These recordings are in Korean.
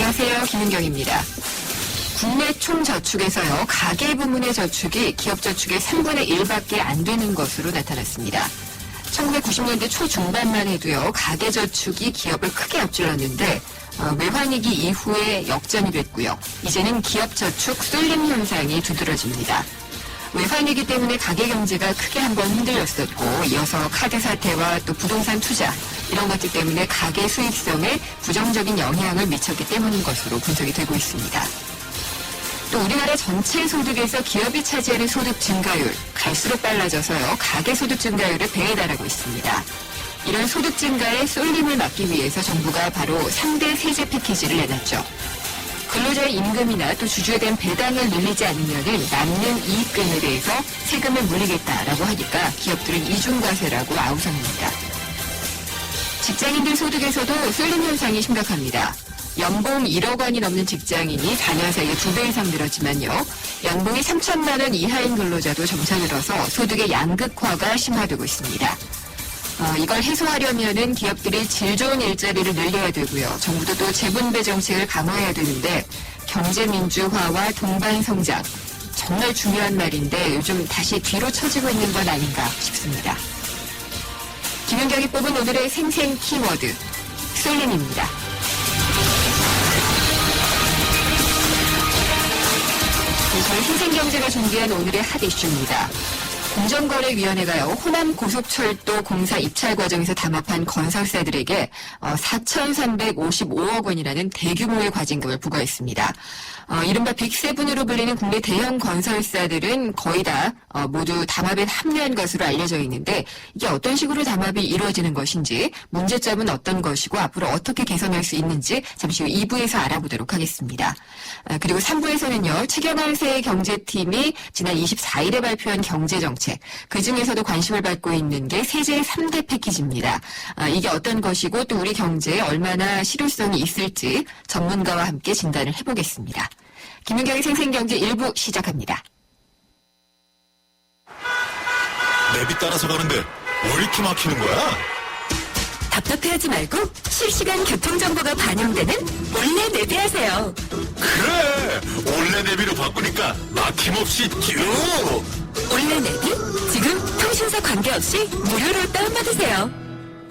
안녕하세요. 김은경입니다. 국내 총저축에서요, 가계 부문의 저축이 기업 저축의 3분의 1밖에 안 되는 것으로 나타났습니다. 1990년대 초중반만 해도요, 가계 저축이 기업을 크게 앞질렀는데 외환위기 이후에 역전이 됐고요. 이제는 기업 저축 쏠림 현상이 두드러집니다. 외환위기 때문에 가계 경제가 크게 한번 흔들렸었고, 이어서 카드 사태와 또 부동산 투자 이런 것들 때문에 가계 수익성에 부정적인 영향을 미쳤기 때문인 것으로 분석이 되고 있습니다. 또 우리나라 전체 소득에서 기업이 차지하는 소득 증가율 갈수록 빨라져서요, 가계 소득 증가율의 배에 달하고 있습니다. 이런 소득 증가의 쏠림을 막기 위해서 정부가 바로 3대 세제 패키지를 내놨죠. 근로자의 임금이나 또 주주에 대한 배당을 늘리지 않으면 남는 이익금에 대해서 세금을 물리겠다라고 하니까 기업들은 이중과세라고 아우성입니다. 직장인들 소득에서도 쏠림 현상이 심각합니다. 연봉 1억 원이 넘는 직장인이 4년 사이에 2배 이상 늘었지만요, 연봉이 3천만 원 이하인 근로자도 점차 늘어서 소득의 양극화가 심화되고 있습니다. 이걸 해소하려면은 기업들이 질 좋은 일자리를 늘려야 되고요. 정부도 또 재분배 정책을 강화해야 되는데 경제 민주화와 동반 성장 정말 중요한 말인데 요즘 다시 뒤로 처지고 있는 건 아닌가 싶습니다. 김은경이 뽑은 오늘의 생생 키워드 쏠림입니다. 저희 신생경제가 준비한 오늘의 핫 이슈입니다. 공정거래위원회가요, 호남 고속철도 공사 입찰 과정에서 담합한 건설사들에게 4,355억 원이라는 대규모의 과징금을 부과했습니다. 이른바 빅세븐으로 불리는 국내 대형 건설사들은 거의 다 모두 담합에 합류한 것으로 알려져 있는데, 이게 어떤 식으로 담합이 이루어지는 것인지, 문제점은 어떤 것이고 앞으로 어떻게 개선할 수 있는지 잠시 후 2부에서 알아보도록 하겠습니다. 그리고 3부에서는요, 최경환 새 경제팀이 지난 24일에 발표한 경제정책, 그중에서도 관심을 받고 있는 게 세제 3대 패키지입니다. 이게 어떤 것이고 또 우리 경제에 얼마나 실효성이 있을지 전문가와 함께 진단을 해보겠습니다. 김은경의 생생경제 1부 시작합니다. 내비 따라서 가는데 왜 이렇게 막히는 거야? 답답해하지 말고 실시간 교통정보가 반영되는 올레 내비하세요. 그래! 올레 내비로 바꾸니까 막힘없이 쭉! 올레 내비? 지금 통신사 관계없이 무료로 다운받으세요.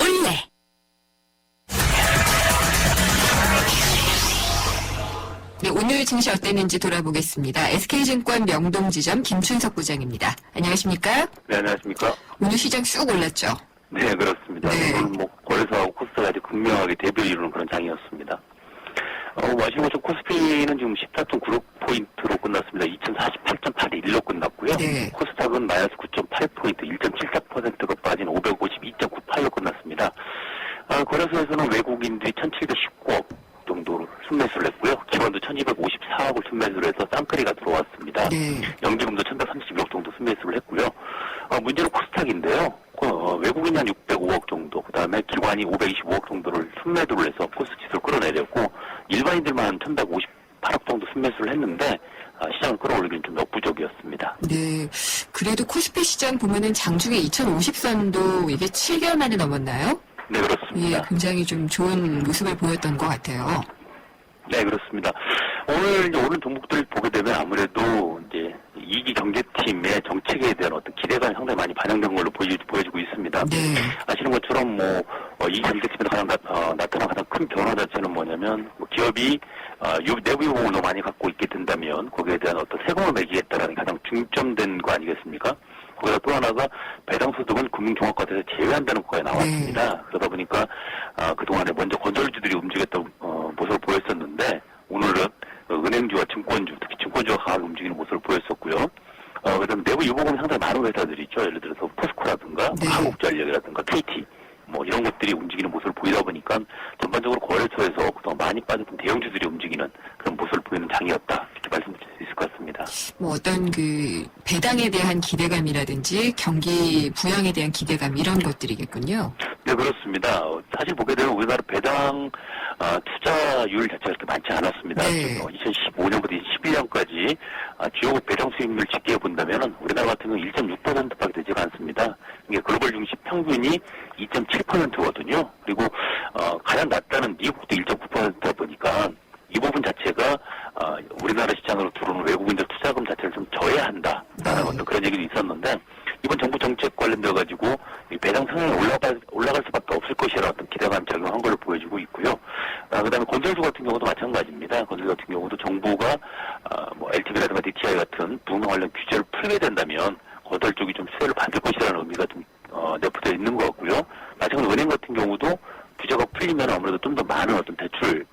올레. 네, 오늘 증시 어땠는지 돌아보겠습니다. SK증권 명동지점 김춘석 부장입니다. 안녕하십니까? 네, 안녕하십니까? 오늘 시장 쑥 올랐죠? 네, 그렇습니다. 네. 오늘 거래소하고 코스닥이 아주 극명하게 대비를 이루는 그런 장이었습니다. 아시는 것처럼 코스피는 지금 14.96포인트로 끝났습니다. 2048.81로 끝났고요. 네. 코스닥은 마이너스 9.8포인트, 1.74%가 빠진 552.98로 끝났습니다. 거래소에서는 외국인들이 1,719억 정도로 순매수를 했고요. 기관도 1,254억을 순매수를 해서 쌍끌이가 들어왔습니다. 네. 연기금도 1,132억 정도 순매수를 했고요. 문제는 코스닥인데요. 외국인이 한 605억 정도, 그 다음에 기관이 525억 정도를 순매도를 해서 코스닥 지수를 끌어내렸고, 일반인들만 1,158억 정도 순매수를 했는데, 시장을 끌어올리기는 좀 역부족이었습니다. 네. 그래도 코스피 시장 보면은 장중에 2050선도 이게 7개월 만에 넘었나요? 네, 그렇습니다. 예, 굉장히 좀 좋은 모습을 보였던 것 같아요. 네, 그렇습니다. 오늘 종목들 보게 되면 아무래도 이제 이기 경제팀의 정책에 대한 어떤 기대감이 상당히 많이 반영된 걸로 보여지고 있습니다. 네. 아시는 것처럼 이 경제팀에서 나타난 가장 큰 변화 자체는 뭐냐면, 기업이 내부 유공을 너무 많이 갖고 있게 된다면 거기에 대한 어떤 세금을 매기겠다라는 가장 중점된 거 아니겠습니까? 거기다 또 하나가 배당소득은 금융종합과세에서 제외한다는 거가 나왔습니다. 네. 그러다 보니까 그동안에 먼저 건설주들이 움직였던 모습을 보였었는데, 오늘은 은행주와 증권주, 특히 증권주가 강하게 움직이는 모습을 보였었고요. 그다음 내부 유보금이 상당히 많은 회사들이 있죠. 예를 들어서 포스코라든가 네. 한국전력이라든가 KT 이런 것들이 움직이는 모습을 보이다 보니까 전반적으로 거래소에서 그동안 많이 빠졌던 대형주들이 움직이는 그런 모습을 보이는 장이었다, 이렇게 말씀드릴 수 있을 것 같습니다. 어떤 배당에 대한 기대감이라든지 경기 부양에 대한 기대감 이런 것들이겠군요. 네, 그렇습니다. 사실 보게 되면 우리나라 배당 투자율 자체가 그렇게 많지 않았습니다. 네. 2015년부터 2011년까지 주요 배당 수익률 집계해 본다면 우리나라 같은 경우 1.6%밖에 되지가 않습니다. 이게 글로벌 중시 평균이 2.7%거든요. 그리고 가장 낮다는 미국도 1.9%다 보니까 이번 우리나라로 들어오는 외국인들 투자금 자체를 좀 져야 한다라는 어떤 그런 얘기도 있었는데 이번 정부 정책 관련돼 가지고 배당 성향이 올라갈 수밖에 없을 것이라는 어떤 기대감이 작용한 걸로 보여지고 있고요. 그다음에 건설주 같은 경우도 마찬가지입니다. 건설 같은 경우도 정부가 뭐 LTV라든가 DTI 같은 부동산 관련 규제를 풀게 된다면 건설 쪽이 좀 수혜를 받을 것이라는 의미가 좀 내포되어 있는 것 같고요. 마찬가지로 은행 같은 경우도 규제가 풀리면 아무래도 좀 더 많은 어떤 대출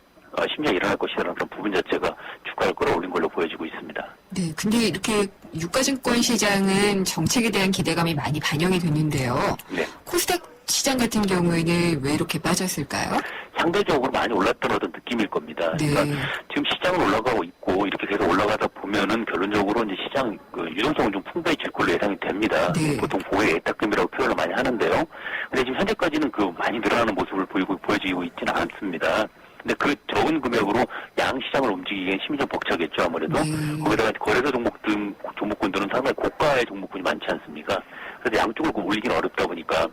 심리가 일어날 것이라는 그런 부분 자체가 주가를 끌어올린 걸로 보여지고 있습니다. 네, 근데 이렇게 유가증권 시장은 정책에 대한 기대감이 많이 반영이 됐는데요. 네. 코스닥 시장 같은 경우에는 왜 이렇게 빠졌을까요? 상대적으로 많이 올랐던 어떤 느낌일 겁니다. 네. 그러니까 지금 시장은 올라가고 있고 이렇게 계속 올라가다 보면은 결론적으로 이제 시장 유동성은 좀 풍부해질 걸로 예상이 됩니다. 네. 보통 보의 애탁금이라고 표현을 많이 하는데요. 근데 지금 현재까지는 그 많이 늘어나는 모습을 보여지고 있지는 않습니다. 근데 그 적은 금액으로 양 시장을 움직이기엔 힘이 좀 벅차겠죠, 아무래도. 거기다가 거래소 종목군들은 상당히 고가의 종목군이 많지 않습니까? 그래서 양쪽을 올리기는 어렵다 보니까,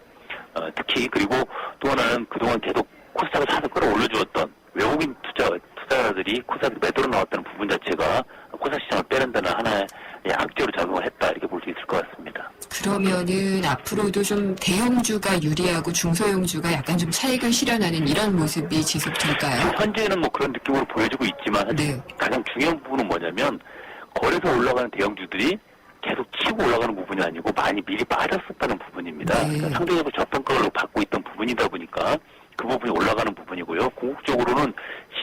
특히, 그리고 또 하나는 그동안 계속 코스닥을 사서 끌어올려주었던 외국인 투자자들이 코스닥에 매도로 나왔다는 부분 자체가 코스닥 시장을 빼낸다는 하나의 악재로 작용을 했다, 이렇게 볼 수 있을 것 같습니다. 그러면은 앞으로도 좀 대형주가 유리하고 중소형주가 약간 좀 차익을 실현하는 이런 모습이 지속될까요? 현재는 뭐 그런 느낌으로 보여지고 있지만 네. 가장 중요한 부분은 뭐냐면 거래소 올라가는 대형주들이 계속 치고 올라가는 부분이 아니고 많이 미리 빠졌었다는 부분입니다. 네. 그러니까 상대적으로 저평가를 받고 있던 부분이다 보니까 그 부분이 올라가는 부분이고요. 궁극적으로는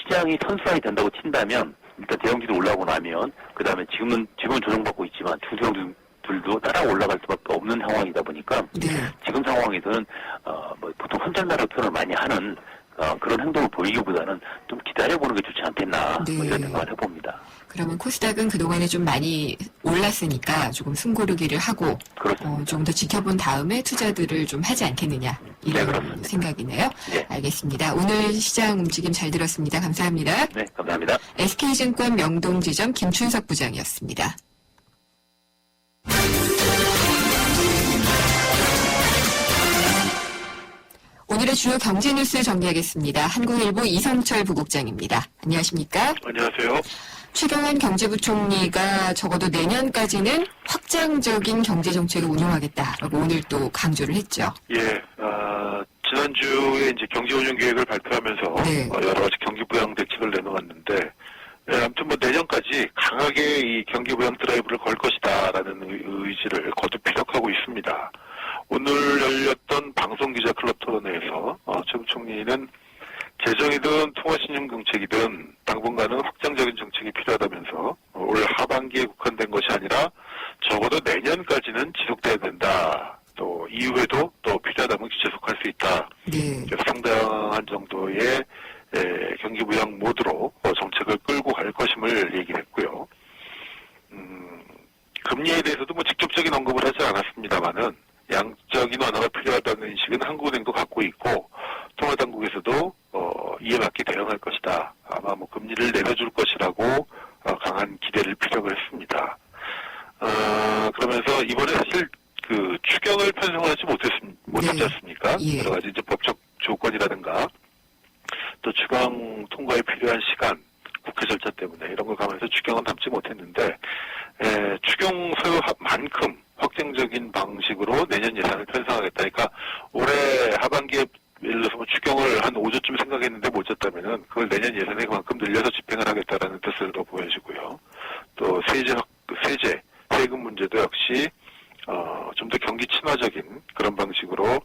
시장이 선순환이 된다고 친다면 일단 대형주들 올라오고 나면 그 다음에 지금은 조정받고 있지만 중소형주들도 따라 올라갈 수밖에 없는 상황이다 보니까 네. 지금 상황에서는 뭐 보통 혼잣말로 표현을 많이 하는 그런 행동을 보이기보다는 좀 기다려보는 게 좋지 않겠나 네. 이런 생각을 해봅니다. 그러면 코스닥은 그동안에 좀 많이 올랐으니까 조금 숨고르기를 하고 그렇습니다. 좀 더 지켜본 다음에 투자들을 좀 하지 않겠느냐 이런 네, 그렇습니다. 생각이네요. 네. 알겠습니다. 오늘 시장 움직임 잘 들었습니다. 감사합니다. 네, 감사합니다. SK증권 명동지점 김춘석 부장이었습니다. 오늘의 주요 경제 뉴스 정리하겠습니다. 한국일보 이성철 부국장입니다. 안녕하십니까? 안녕하세요. 최경환 경제부총리가 적어도 내년까지는 확장적인 경제정책을 운영하겠다라고 오늘 또 강조를 했죠. 예, 지난주에 이제 경제운영 계획을 발표하면서 네. 여러 가지 경기부양 대책을 내놓았는데, 아무튼 뭐 내년까지 강하게 이 경기부양 드라이브를 걸 것이다라는 의지를 거듭 피력하고 있습니다. 오늘 열렸던 방송기자 클럽 토론회에서 최 부총리는 재정이든 통화신용 정책이든 당분간은 확장적인 정책이 필요하다면서 올 하반기에 국한된 것이 아니라 적어도 내년까지는 지속돼야 된다. 또 이후에도 또 필요하다면 지속할 수 있다. 네. 그래서 상당한 정도의 경기부양 모드로 정책을 끌고 갈 것임을 얘기를 했고요. 금리에 대해서도 뭐 직접적인 언급을 하지 않았습니다만은 양적인 완화가 필요하다는 인식은 한국은행도 갖고 있고 통화당국에서도 이에 맞게 대응할 것이다. 아마 뭐 금리를 내려줄 것이라고 강한 기대를 피력을 했습니다. 그러면서 이번에 사실 그 추경을 편성하지 못했지 않습니까? 예. 여러 가지 이제 법적 조건이라든가 또 추경 통과에 필요한 시간, 국회 절차 때문에 이런 걸 감안해서 추경은 담지 못했는데 추경 소요만큼 확정적인 방식으로 내년 예산을 편성하겠다. 그러니까 올해 하반기에 예를 들어서 뭐 추경을 한 5조쯤 생각했는데 못 졌다면은 그걸 내년 예산에 그만큼 늘려서 집행을 하겠다라는 뜻으로 보여지고요. 또 세금 문제도 역시 좀 더 경기 친화적인 그런 방식으로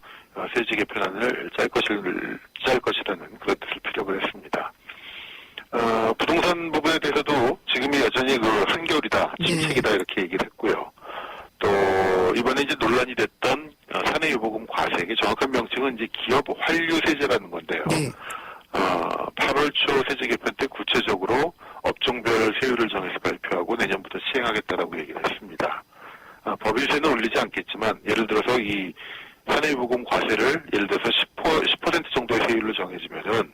세제 개편안을 짤 것이라는 그런 뜻을 피력을 했습니다. 부동산 부분에 대해서도 지금이 여전히 그 한겨울이다, 침체기다 이렇게 얘기를 했고요. 또 이번에 이제 논란이 됐던 사내유보금 과세의 정확한 명칭은 이제 기업 환류세제라는 건데요. 네. 8월 초 세제 개편 때 구체적으로 업종별 세율을 정해서 발표하고 내년부터 시행하겠다라고 얘기를 했습니다. 법인세는 올리지 않겠지만 예를 들어서 이 사내유보금 과세를 예를 들어서 10% 정도의 세율로 정해지면은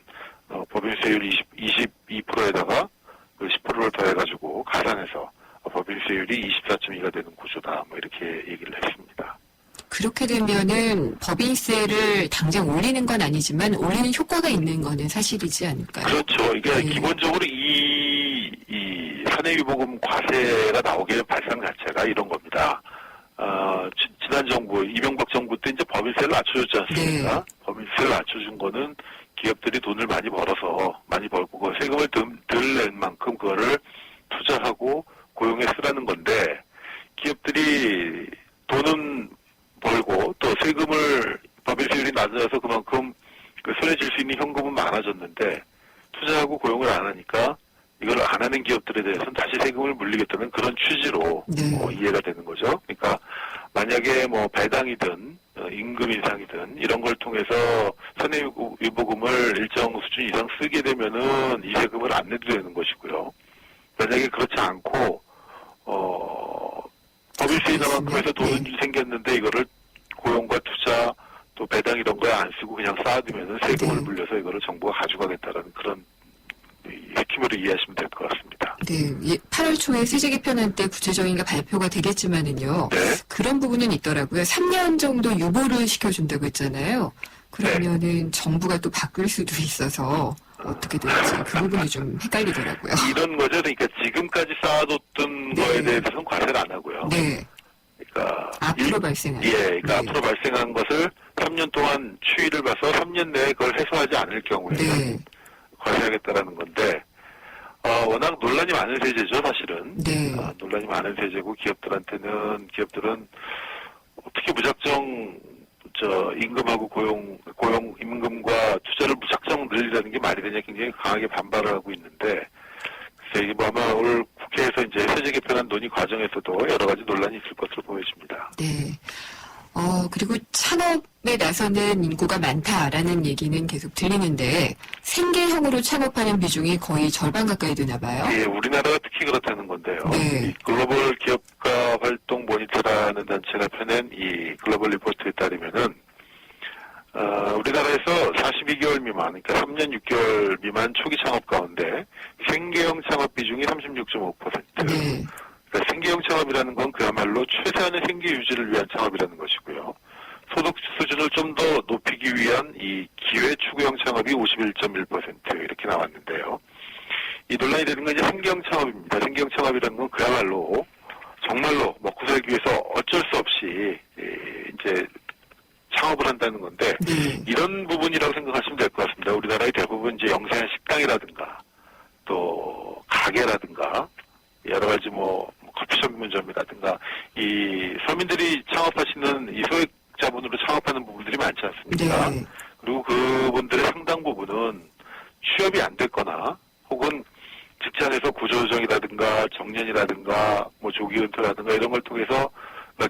법인세율 22%에다가 그 10%를 더해가지고 가산해서 법인세율이 24.2가 되는 구조다. 뭐 이렇게 얘기를 했습니다. 그렇게 되면은 법인세를 당장 올리는 건 아니지만 올리는 효과가 있는 거는 사실이지 않을까요? 그렇죠. 이게 네. 기본적으로 이 선해유보금 과세가 나오게 된 발상 자체가 이런 겁니다. 지난 정부, 이명박 정부 때 이제 법인세를 낮춰줬지 않습니까? 네. 법인세를 낮춰준 거는 기업들이 돈을 많이 벌고 그 세금을 덜 낸 만큼 그거를 투자하고 고용에 쓰라는 건데, 기업들이 돈은 벌고 또 세금을 법인세율이 낮아져서 그만큼 그 손에 쥘 수 있는 현금은 많아졌는데, 투자하고 고용을 안 하니까 이걸 안 하는 기업들에 대해서는 다시 세금을 물리겠다는 그런 취지로 네. 이해가 되는 거죠. 그러니까 만약에 뭐 배당이든 임금 인상이든 이런 걸 통해서 선해유보금을 일정 수준 이상 쓰게 되면은 이 세금을 안 내도 되는 것이고요. 만약에 그렇지 않고 법인세 인하만큼 해서 돈은 네. 생겼는데 이거를 고용과 투자 또 배당 이런 거에 안 쓰고 그냥 쌓아두면은 세금을 네. 물려서 이거를 정부가 가져가겠다라는 그런 핵심으로 이해하시면 될 것 같습니다. 네, 8월 초에 세제 개편안 때 구체적인 게 발표가 되겠지만은요. 네. 그런 부분은 있더라고요. 3년 정도 유보를 시켜준다고 했잖아요. 그러면은 정부가 또 바뀔 수도 있어서 어떻게 될지 그 부분이 좀 헷갈리더라고요. 이런 거죠. 그러니까 지금까지 쌓아뒀던 네. 거에 대해서는 과세를 안 하고요. 네, 그러니까 앞으로 발생하는. 예, 그러니까 네. 앞으로 발생한 것을 3년 동안 추이를 봐서 3년 내에 그걸 해소하지 않을 경우에는 네, 과세하겠다라는 건데, 워낙 논란이 많은 세제죠, 사실은. 네. 논란이 많은 세제고, 기업들은 어떻게 무작정, 임금하고 임금과 투자를 무작정 늘리라는 게 말이 되냐 굉장히 강하게 반발을 하고 있는데, 글쎄, 이게 뭐 아마 올 국회에서 이제 세제 개편안 논의 과정에서도 여러 가지 논란이 있을 것으로 보여집니다. 네. 그리고 창업에 나서는 인구가 많다라는 얘기는 계속 들리는데 생계형으로 창업하는 비중이 거의 절반 가까이 되나 봐요. 예, 우리나라가 특히 그렇다는 건데요. 네. 이 글로벌 기업가 활동 모니터라는 단체가 펴낸 이 글로벌 리포트에 따르면은, 우리나라에서 42개월 미만, 그러니까 3년 6개월 미만 초기 창업 가운데 생계형 창업 비중이 36.5%. 네. 그러니까 생계형 창업이라는 건 그야말로 최소한의 생계 유지를 위한 창업이라는 것이고요. 소득 수준을 좀 더 높이기 위한 이 기회 추구형 창업이 51.1% 이렇게 나왔는데요. 이 논란이 되는 건 이제 생계형 창업입니다. 생계형 창업이라는 건 그야말로 정말로 먹고 살기 위해서 어쩔 수 없이 이제 창업을 한다는 건데, 네. 이런 부분이라고 생각하시면 될 것 같습니다. 우리나라의 대부분 이제 영세한 식당이라든가 또 가게라든가 여러 가지 뭐 커피 전문점이라든가 이 서민들이 창업하시는 이 소액 자본으로 창업하는 부분들이 많지 않습니까? 네. 그리고 그분들의 상당 부분은 취업이 안 됐거나 혹은 직장에서 구조조정이라든가 정년이라든가 뭐 조기 은퇴라든가 이런 걸 통해서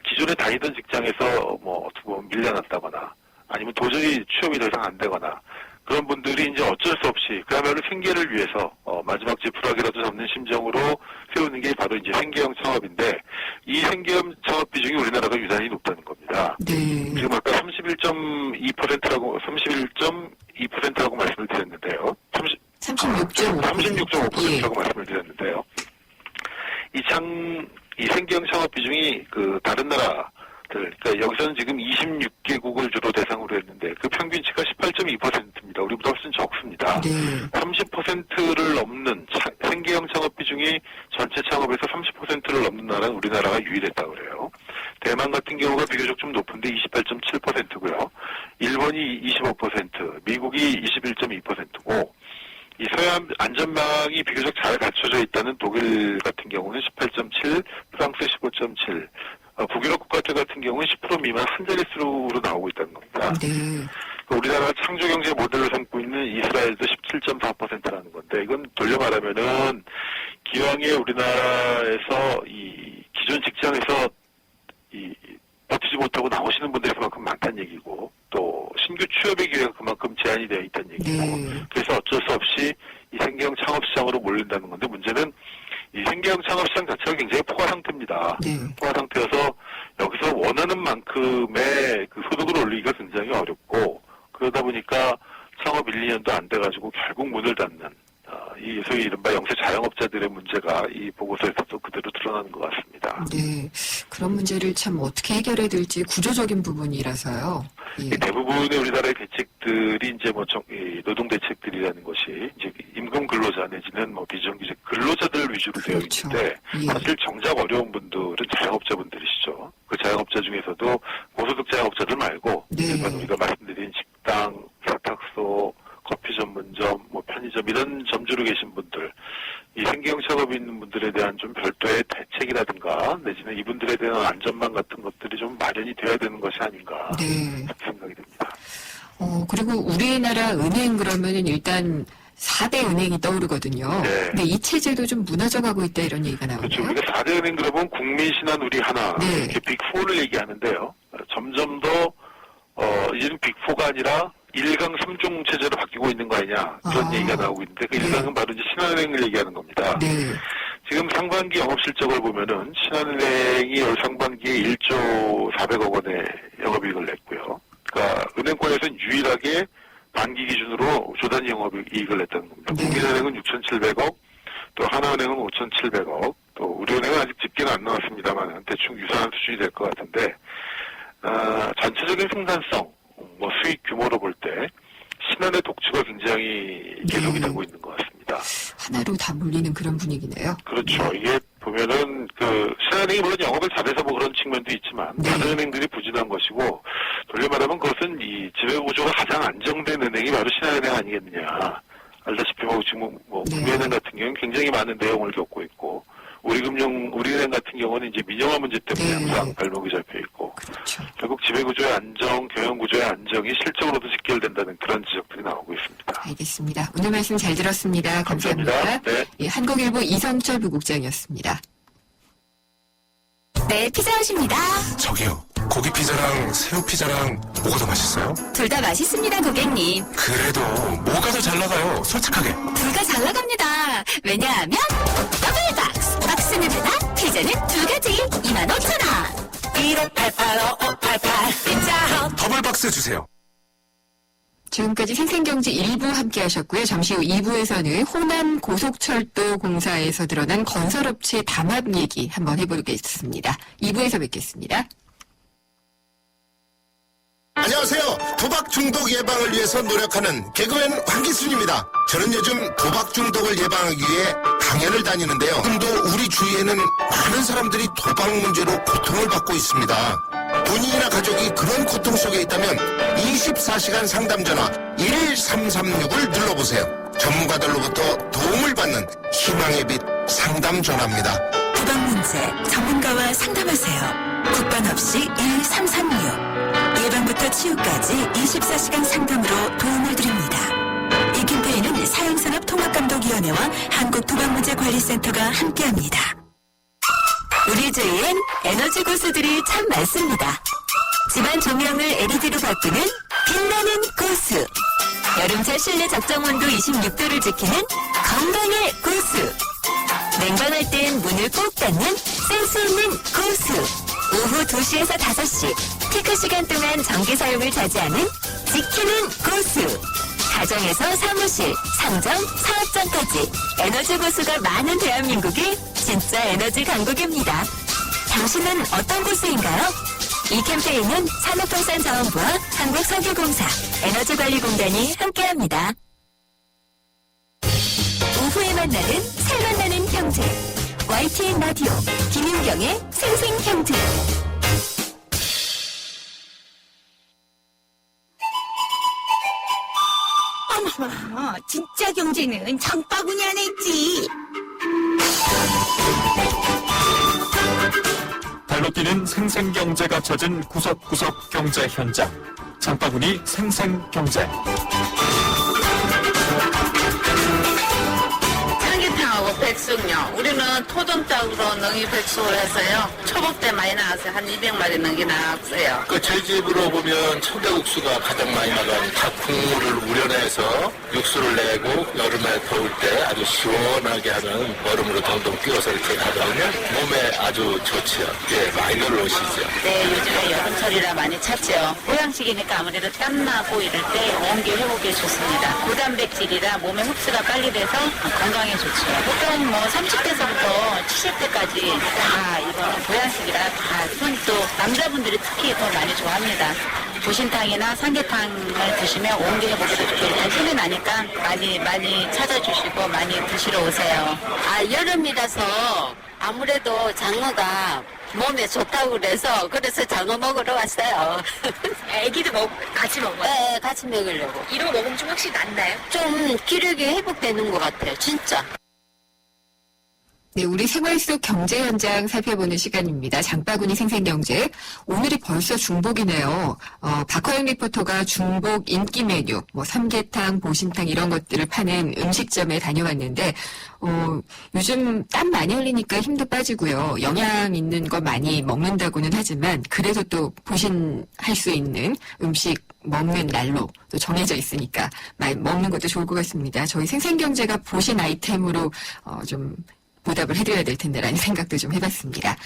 기존에 다니던 직장에서 뭐 어떻게 보면 밀려났다거나 아니면 도저히 취업이 더 이상 안 되거나 그런 분들이 이제 어쩔 수 없이 그야말로 생계를 위해서 마지막 지푸라기라도 잡는 심정으로 세우는 게 바로 이제 생계형 창업인데, 이 생계형 창업 비중이 우리나라가 유난히 높다는 겁니다. 네. 지금 아까 31.2%라고 말씀을 드렸는데요. 36.5%라고 말씀을 드렸는데요. 이 생계형 창업 비중이 그 다른 나라들, 그러니까 여기서는 지금 26개국을 주로 대상으로 했는데 그 평균치가 18.2%입니다. 우리보다 훨씬 적습니다. 네. 30%를 넘는 생계형 창업 비중이 전체 창업에서 30%를 넘는 나라는 우리나라가 유일했다고 그래요. 대만 같은 경우가 비교적 좀 높은데 28.7%고요. 일본이 25%, 미국이 21.2%고 이 서해안 안전망이 비교적 잘 갖춰져 있다는 독일 같은 경우는 18.7, 프랑스 15.7, 북유럽 국가들 같은 경우는 10% 미만 한 자릿수로 나오고 있다는 겁니다. 네. 우리나라가 창조경제 모델로 삼고 있는 이스라엘도 17.4%라는 건데, 이건 돌려 말하면은 기왕에 우리나라에서 이 기존 직장에서 버티지 못하고 나오시는 분들이 그만큼 많다는 얘기고, 또 신규 취업의 기회가 그만큼 제한이 되어 있다는 얘기고, 네. 그래서 어쩔 수 없이 이 생계형 창업시장으로 몰린다는 건데, 문제는 이 생계형 창업시장 자체가 굉장히 포화 상태입니다. 네. 포화 상태여서 여기서 원하는 만큼의 그 소득을 올리기가 굉장히 어렵고, 그러다 보니까 창업 1, 2년도 안 돼가지고 결국 문을 닫는 이 소위 이른바 영세 자영업자들의 문제가 이 보고서에서도 그대로 드러나는 것 같습니다. 네. 그런 문제를 참 어떻게 해결해야 될지 구조적인 부분이라서요. 예. 대부분의 우리나라의 대책들이 이제 뭐 노동 대책들이라는 것이 이제 임금 근로자 내지는 뭐 비정규직 근로자들 위주로 되어 그렇죠. 있는데 예. 사실 정작 어려운 분들은 자영업자분들이시죠. 그 자영업자 중에서도 고소득 자영업자들 말고 네. 일반 우리가 말씀드린 식당, 세탁소, 커피 전문점, 뭐 편의점 이런 점주로 계신 분들, 이 생계형 작업이 있는 분들에 대한 좀 별도의 대책이라든가 내지는 이분들에 대한 안전망 같은 것들이 좀 마련이 되어야 되는 것이 아닌가 네. 그렇게 생각이 듭니다. 그리고 우리나라 은행 그러면은 일단 4대 은행이 떠오르거든요. 네. 근데 이 체제도 좀 무너져가고 있다 이런 얘기가 나오네요. 그렇죠. 우리가 4대 은행 그러면 국민신한 우리 하나 네. 이렇게 빅4를 얘기하는데요. 점점 더 이제는 빅4가 아니라 1강 3종 체제로 바뀌고 있는 거 아니냐 그런 아. 얘기가 나오고 있는데 그 네. 1강은 바로 이제 신한은행을 얘기하는 겁니다. 네. 지금 상반기 영업 실적을 보면은 신한은행이 올 상반기에 1조 400억 원의 영업이익을 냈고요. 그러니까 은행권에서는 유일하게 반기 기준으로 조단위 영업이익을 냈다는 겁니다. 네. 국민은행은 6,700억, 또 하나은행은 5,700억, 또 우리은행은 아직 집계는 안 나왔습니다만 대충 유사한 수준이 될 것 같은데 전체적인 생산성, 뭐 수익 규모로 볼 때 신한의 독주가 굉장히 계속이 네. 되고 있는 것 같습니다. 하나로 다 몰리는 그런 분위기네요. 그렇죠. 이게 보면은 신한은행이 물론 영업을 잘해서 뭐 그런 측면도 있지만 네. 다른 은행들이 부진한 것이고 돌려 말하면 그것은 이 지배구조가 가장 안정된 은행이 바로 신한은행 아니겠느냐. 알다시피 뭐 지금 뭐 네. 국민은행 같은 경우는 굉장히 많은 내용을 겪고 있고 우리은행 같은 경우는 이제 민영화 문제 때문에 네. 항상 발목이 잡혀 있고 그렇죠. 결국 지배구조의 안정, 경영구조의 안정이 실적으로도 직결된다는 그런 지적들이 나오고 있습니다. 알겠습니다. 오늘 말씀 잘 들었습니다. 감사합니다. 감사합니다. 네. 예, 한국일보 이성철 부국장이었습니다. 네, 피자헛입니다. 저기요, 고기 피자랑 새우 피자랑 뭐가 더 맛있어요? 둘 다 맛있습니다, 고객님. 그래도 뭐가 더 잘 나가요? 솔직하게. 둘 다 잘 나갑니다. 왜냐하면 더블 박스. 박스는 하나, 피자는 두 가지. 25,000원. 1588-5588 피자헛. 더블 박스 주세요. 지금까지 생생경제 1부 함께 하셨고요. 잠시 후 2부에서는 호남 고속철도 공사에서 드러난 건설업체 담합 얘기 한번 해보겠습니다. 2부에서 뵙겠습니다. 안녕하세요. 도박 중독 예방을 위해서 노력하는 개그맨 황기순입니다. 저는 요즘 도박 중독을 예방하기 위해 강연을 다니는데요. 지금도 우리 주위에는 많은 사람들이 도박 문제로 고통을 받고 있습니다. 본인이나 가족이 그런 고통 속에 있다면 24시간 상담 전화 1336을 눌러보세요. 전문가들로부터 도움을 받는 희망의 빛 상담 전화입니다. 도박 문제 전문가와 상담하세요. 국번 없이 1336. 예방부터 치유까지 24시간 상담으로 도움을 드립니다. 이 캠페인은 사형산업통합감독위원회와 한국도박문제관리센터가 함께합니다. 우리 주위엔 에너지 고수들이 참 많습니다. 집안 조명을 LED로 바꾸는 빛나는 고수. 여름철 실내 적정 온도 26도를 지키는 건강의 고수. 냉방할 땐 문을 꼭 닫는 센스 있는 고수. 오후 2시에서 5시 피크 시간 동안 전기 사용을 자제하는 지키는 고수. 가정에서 사무실, 상점, 사업장까지 에너지 고수가 많은 대한민국이 진짜 에너지 강국입니다. 당신은 어떤 고수인가요? 이 캠페인은 산업통상자원부와 한국석유공사, 에너지관리공단이 함께합니다. 오후에 만나는 살 만나는 경제. YTN 라디오 김윤경의 생생경제. 어머, 진짜 경제는 장바구니 안에 있지. 발로 뛰는 생생경제가 젖은 구석구석 경제 현장. 장바구니 생생경제. 삼계탕하고 백숙요. 우리는 토종닭으로 능이 백숙을 해서요. 초복 때 많이 나왔어요. 한 200마리 넘게 나왔어요. 그 저희 집으로 보면 청대국수가 가장 많이 나가는 닭국물을 우려내서 육수를 내고 여름에 더울 때 아주 시원하게 하는 얼음으로 동동 띄워서 이렇게 하거든요. 몸에 아주 좋지요. 예, 많이들 오시죠. 네, 요즘에 여름철이라 많이 찾죠. 보양식이니까 아무래도 땀나고 이럴 때 원기 회복에 좋습니다. 고단백질이라 몸에 흡수가 빨리 돼서 건강에 좋죠. 보통 뭐 30대에서부터 30대부터 70대까지 다 이거는 보양식이라 다 또 남자분들이 특히 더 많이 좋아합니다. 보신탕이나 삼계탕을 드시면 온게 회복에도 좋고 일단 힘이 나니까 많이 찾아주시고 많이 드시러 오세요. 여름이라서 아무래도 장어가 몸에 좋다고 그래서 장어 먹으러 왔어요. 애기도 같이 먹어요. 네, 같이 먹으려고. 이런 거 먹으면 좀 확실히 낫나요? 좀 기력이 회복되는 것 같아요, 진짜. 네, 우리 생활 속 경제 현장 살펴보는 시간입니다. 장바구니 생생경제. 오늘이 벌써 중복이네요. 박화영 리포터가 중복 인기 메뉴, 삼계탕, 보신탕 이런 것들을 파는 음식점에 다녀왔는데, 요즘 땀 많이 흘리니까 힘도 빠지고요. 영양 있는 거 많이 먹는다고는 하지만, 그래도 또 보신할 수 있는 음식 먹는 날로 또 정해져 있으니까, 먹는 것도 좋을 것 같습니다. 저희 생생경제가 보신 아이템으로, 좀 보답을 해드려야 될 텐데라는 생각도 좀 해봤습니다.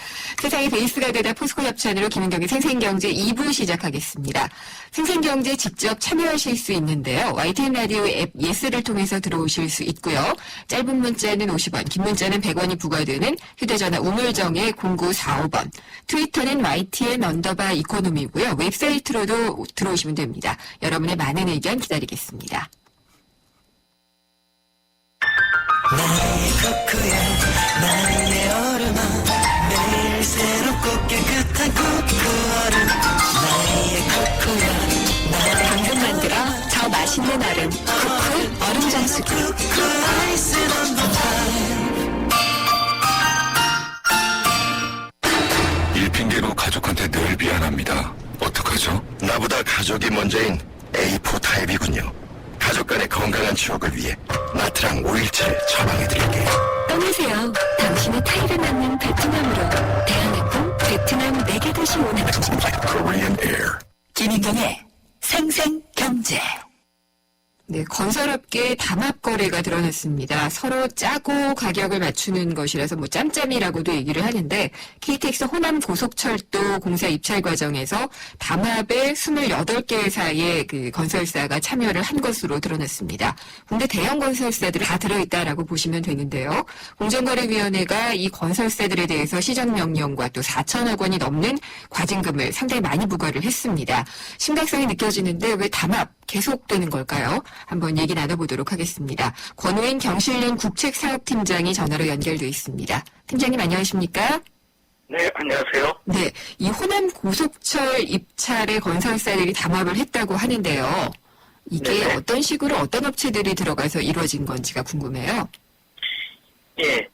세상의 베이스가 되다 포스코 협찬으로 김은경의 생생경제 2부 시작하겠습니다. 생생경제 직접 참여하실 수 있는데요. YTN 라디오 앱 예스를 통해서 들어오실 수 있고요. 짧은 문자는 50원, 긴 문자는 100원이 부과되는 휴대전화 우물정의 0945번, 트위터는 YTN_이코노미고요. 웹사이트로도 들어오시면 됩니다. 여러분의 많은 의견 기다리겠습니다. 나의 코코야 나는 내 얼음아 매일 새롭고 깨끗한 코코얼음 나의 코코야 당근 만들어 더 맛있는 얼음 코코 얼음 정수기. 코코 아이스 넘버 5 일핑계로 가족한테 늘 미안합니다. 어떡하죠? 나보다 가족이 먼저인 A4 타입이군요. 가족 간의 건강한 추억을 위해 나트랑 517 처방해드릴게요. 떠나세요. 당신의 타이를 낳는 베트남으로. 대한항공 베트남 내개도시 운항. Korean Air. 김인경의 생생경제. 네, 건설업계의 담합 거래가 드러났습니다. 서로 짜고 가격을 맞추는 것이라서 짬짬이라고도 얘기를 하는데 KTX 호남 고속철도 공사 입찰 과정에서 담합에 28개 회사의 그 건설사가 참여를 한 것으로 드러났습니다. 국내 대형 건설사들이 다 들어있다라고 보시면 되는데요. 공정거래위원회가 이 건설사들에 대해서 시정명령과 또 4천억 원이 넘는 과징금을 상당히 많이 부과를 했습니다. 심각성이 느껴지는데 왜 담합 계속되는 걸까요? 한번 얘기 나눠보도록 하겠습니다. 권호인 경실련 국책사업팀장이 전화로 연결돼 있습니다. 팀장님 안녕하십니까? 네, 안녕하세요. 네, 이 호남 고속철 입찰에 건설사들이 담합을 했다고 하는데요. 이게 네네. 어떤 식으로 어떤 업체들이 들어가서 이루어진 건지가 궁금해요. 예.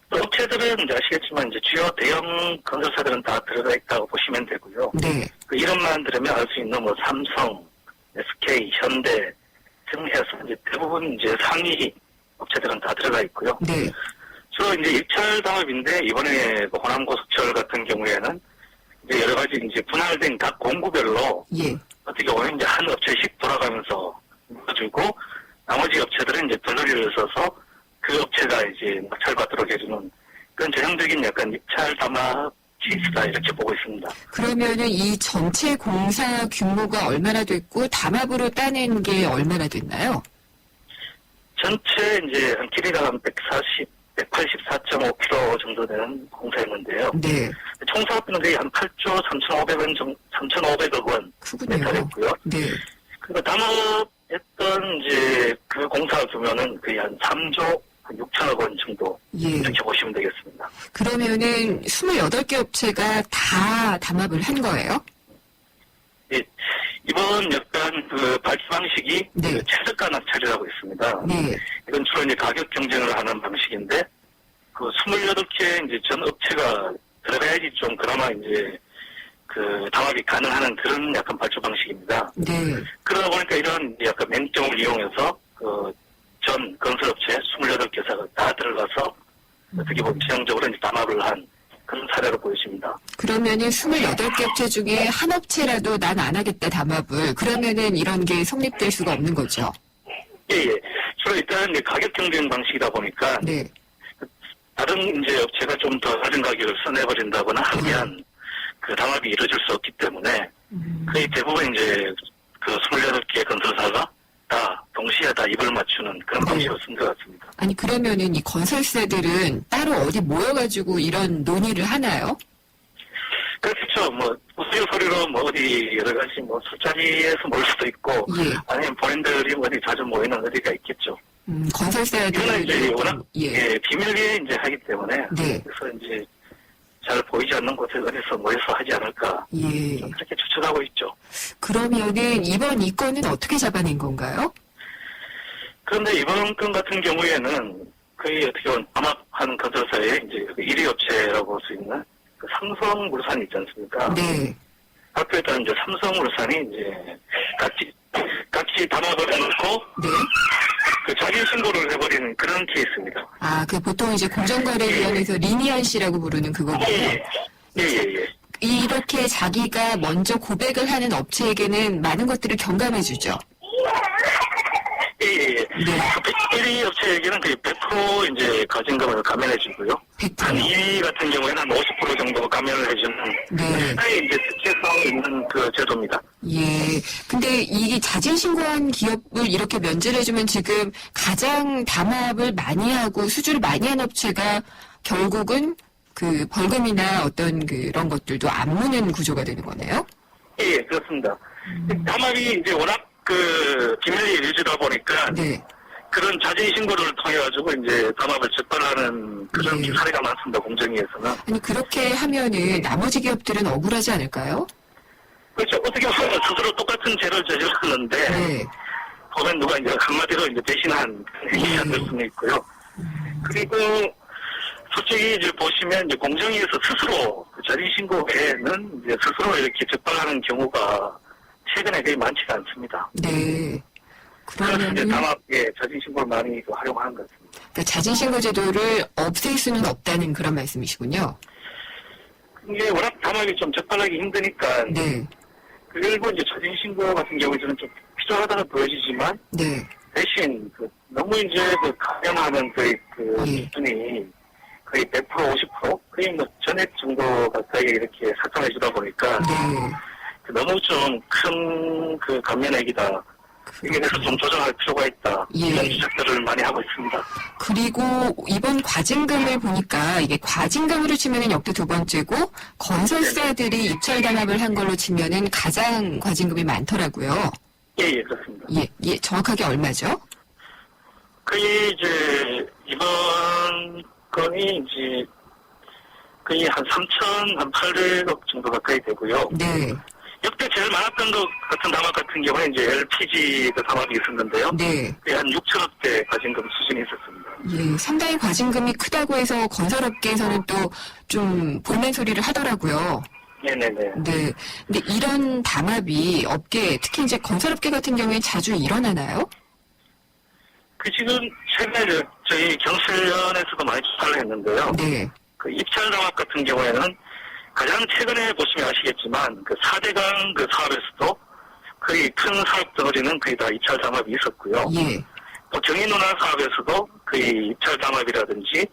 업체들은 이제 아시겠지만 이제 주요 대형 건설사들은 다 들어가 있다고 보시면 되고요. 네, 그 이름만 들으면 알 수 있는 삼성, SK, 현대 등 해서 이제 대부분 이제 상위 업체들은 다 들어가 있고요. 네, 주로 이제 입찰 담합인데 이번에 호남 고속철 같은 경우에는 이제 여러 가지 이제 분할된 각 공구별로 예, 어떻게 보면 이제 한 업체씩 돌아가면서 묶어주고 나머지 업체들은 이제 들러리를 써서 그 업체가 이제 낙찰받도록 해주는 그런 전형적인 약간 입찰 담합 케이스다 이렇게 보고 있습니다. 그러면은 이 전체 공사 규모가 얼마나 됐고 담합으로 따낸 게 얼마나 됐나요? 전체 이제 한 길이가 한 184.5km 정도 되는 공사였는데요. 네, 총 사업비는 거의 한 8조 3,500억 원 크군요. 매달했고요. 네, 그리고 담합했던 이제 그 공사 규모는 거의 한 3조 6천억 원 정도 예. 이렇게 보시면 되겠습니다. 그러면은 28개 업체가 다 담합을 한 거예요? 예, 이번 약간 그 발주 방식이 네. 그 최저가 낙찰이라고 있습니다. 네, 이건 주로 이제 가격 경쟁을 하는 방식인데 그 28개 이제 전 업체가 들어가야지 좀 그나마 이제 그 담합이 가능한 그런 약간 발주 방식입니다. 네. 그러다 보니까 이런 약간 맹점을 이용해서 그 전 건설업체 28개사가 다 들어가서 어떻게 보면 지형적으로 이제 담합을 한 그런 사례로 보여집니다. 그러면은 28개 업체 중에 한 업체라도 난 안 하겠다 담합을 그러면은 이런 게 성립될 수가 없는 거죠. 예. 주로 일단 이제 가격 경쟁 방식이다 보니까 네. 다른 이제 업체가 좀 더 낮은 가격을 써내버린다거나 하면 그 담합이 이루어질 수 없기 때문에 거의 대부분 이제 그 28개 건설사가 다 동시에 다 입을 맞추는 그런 방식으로 쓴 것 같습니다. 아니 그러면은 이 건설사들은 따로 어디 모여가지고 이런 논의를 하나요? 그렇죠. 뭐 우스갯소리로 뭐 어디 여러 가지 뭐 술자리에서 모일 수도 있고 예. 아니면 본인들이 어디 자주 모이는 어디가 있겠죠. 이거는 이제 건설사들은 워낙 예. 비밀리에 이제 하기 때문에 네. 그래서 이제 잘 보이지 않는 곳에 어디서 모여서 하지 않을까 예. 좀 그렇게 추측하고 있죠. 그러면은 이번 이 건은 어떻게 잡아낸 건가요? 그런데 이번 건 같은 경우에는 거의 어떻게 보면 암압한 건설사의 이제 1위 업체라고 볼 수 있는 그 삼성물산이 있지 않습니까? 네. 학교에 따른 이제 삼성물산이 이제 같이 담합을 해놓고 네. 그 자진 신고를 해버리는 그런 케이스입니다. 아, 그 보통 이제 공정거래위원회에서 리니안 씨라고 부르는 그거군요. 예. 이렇게 자기가 먼저 고백을 하는 업체에게는 많은 것들을 경감해주죠. 예. 네. 1위 업체에게는 거의 100% 이제 가진금을 감면해주고요. 100%. 한 2위 같은 경우에는 한 50% 정도 감면을 해주는 네. 사이에 이제 특혜성 있는 그 제도입니다. 예. 근데 이게 자진 신고한 기업을 이렇게 면제를 해주면 지금 가장 담합을 많이 하고 수주를 많이 한 업체가 결국은 그 벌금이나 어떤 그런 것들도 안 무는 구조가 되는 거네요? 예, 그렇습니다. 담합이 이제 워낙 그 비밀리 위주다 보니까 네. 그런 자진 신고를 통해 가지고 이제 담합을 적발하는 그런 예. 사례가 많습니다. 공정위에서는. 아니, 그렇게 하면은 나머지 기업들은 억울하지 않을까요? 그렇죠. 어떻게 보면 스스로 똑같은 죄를 저질렀는데 네. 보면 누가 이제 한마디로 이제 대신한 행위가 될 수는 있고요. 그리고 솔직히 이제 보시면 이제 공정위에서 스스로 그 자진 신고에는 이제 스스로 이렇게 적발하는 경우가 최근에 거의 많지가 않습니다. 네. 그래서 이제 그러면은 담합, 자진 신고를 많이 활용하는 것 같습니다. 그러니까 자진 신고 제도를 없앨 수는 없다는 그런 말씀이시군요. 이게 워낙 담합이 좀 적발하기 힘드니까 네. 그 일부 이제 자진 신고 같은 경우에는 좀 필요하다고 보여지지만 네. 대신 그 너무 이제 그 감염하는 그 예. 기준이 거의 100% 50% 거의 뭐 전액 정도 가까이 이렇게 사건해 주다 보니까 네. 너무 좀 큰 그 감면액이다. 이게 그래서 좀 조정할 필요가 있다. 예. 이런 지적들을 많이 하고 있습니다. 그리고 이번 과징금을 보니까 이게 과징금으로 치면은 역대 두 번째고 건설사들이 입찰 담합을 한 걸로 치면은 가장 과징금이 많더라고요. 예, 그렇습니다. 예, 정확하게 얼마죠? 거의 이제 이번 건이 이제 거의 한 3,800억 정도 가까이 되고요. 네. 역대 제일 많았던 것 같은 담합 같은 경우는 이제 LPG 그 담합이 있었는데요. 네. 거의 한 6천억대 과징금 수준이 있었습니다. 예, 상당히 과징금이 크다고 해서 건설업계에서는 또 좀 볼멘 소리를 하더라고요. 네네네. 네. 근데 이런 담합이 업계, 특히 이제 건설업계 같은 경우에 자주 일어나나요? 그 지금 최근에 저희 경실련에서도 많이 조사를 했는데요. 네. 그 입찰 담합 같은 경우에는 가장 최근에 보시면 아시겠지만 그 4대강 그 사업에서도 거의 큰 사업 덩어리는 거의 다 입찰 담합이 있었고요. 예. 또 정인운하 사업에서도 거의 입찰 담합이라든지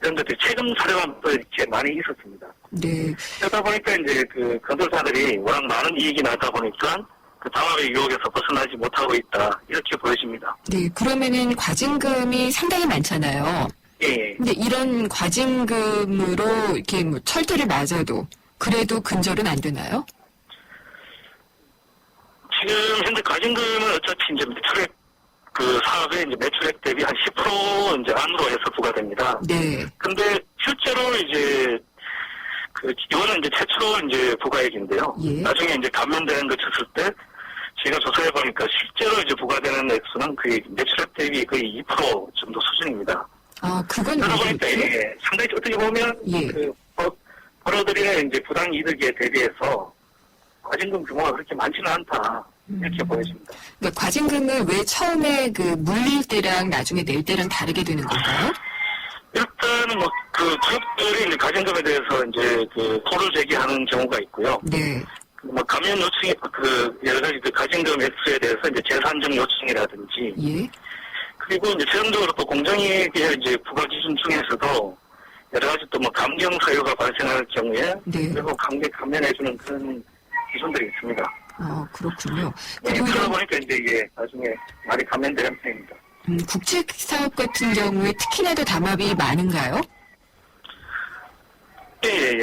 이런 것들이 최근 사례가 또 이렇게 많이 있었습니다. 네. 그러다 보니까 이제 그 건설사들이 워낙 많은 이익이 나다 보니까 그 담합의 유혹에서 벗어나지 못하고 있다. 이렇게 보여집니다. 네. 그러면은 과징금이 상당히 많잖아요. 예. 근데 이런 과징금으로 이렇게 뭐 철퇴를 맞아도 그래도 근절은 안 되나요? 지금 현재 과징금은 어차피 이제 매출액 그 사업의 이제 매출액 대비 한 10% 이제 안으로 해서 부과됩니다. 네. 근데 실제로 이제 그 이거는 이제 최초 이제 부과액인데요. 예. 나중에 이제 감면되는 거 쳤을 때 제가 조사해 보니까 실제로 이제 부과되는 액수는 거의 매출액 대비 거의 2% 정도 수준입니다. 아, 그건 그러다 왜 보니까 그렇죠? 이게 상당히 어떻게 보면 예. 그 벌어들이는 이제 부당 이득에 대비해서 과징금 규모가 그렇게 많지는 않다 이렇게 보여집니다. 그러니까 과징금을 왜 처음에 그 물릴 때랑 나중에 낼 때랑 다르게 되는 건가요? 일단은 뭐 그 기업들이 이제 과징금에 대해서 이제 그 토를 제기하는 경우가 있고요. 네. 뭐 감면 요청이 그 여러 가지 그 과징금 액수에 대해서 이제 재산정 요청이라든지 예. 그리고 이제 최종적으로 또 공정위의 이제 부과 기준 중에서도 여러 가지 또 뭐 감경 사유가 발생할 경우에 네. 그리고 감면해주는 그런 기준들이 있습니다. 그렇군요. 네, 그리고 그러다 이런 보니까 이제 이게 나중에 많이 감면되는 편입니다. 국책 사업 같은 경우에 특히나 더 담합이 많은가요? 예.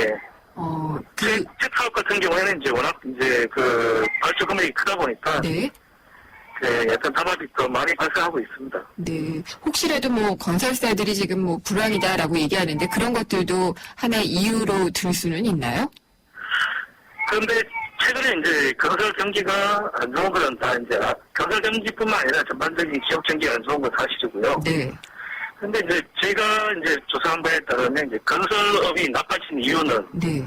그 책 사업 같은 경우에는 이제 워낙 이제 그 발주 금액이 크다 보니까 네. 약간 담합이 더 많이 발생하고 있습니다. 네. 혹시라도 뭐 건설사들이 지금 뭐 불황이다라고 얘기하는데 그런 것들도 하나의 이유로 들 수는 있나요? 그런데 최근에 이제 건설 경기가 안 좋은 건 다 이제 건설 경기뿐만 아니라 전반적인 지역 경기가 안 좋은 건 사실이고요. 네. 근데 이제 제가 이제 조사한 바에 따르면 이제 건설업이 나빠진 이유는 네.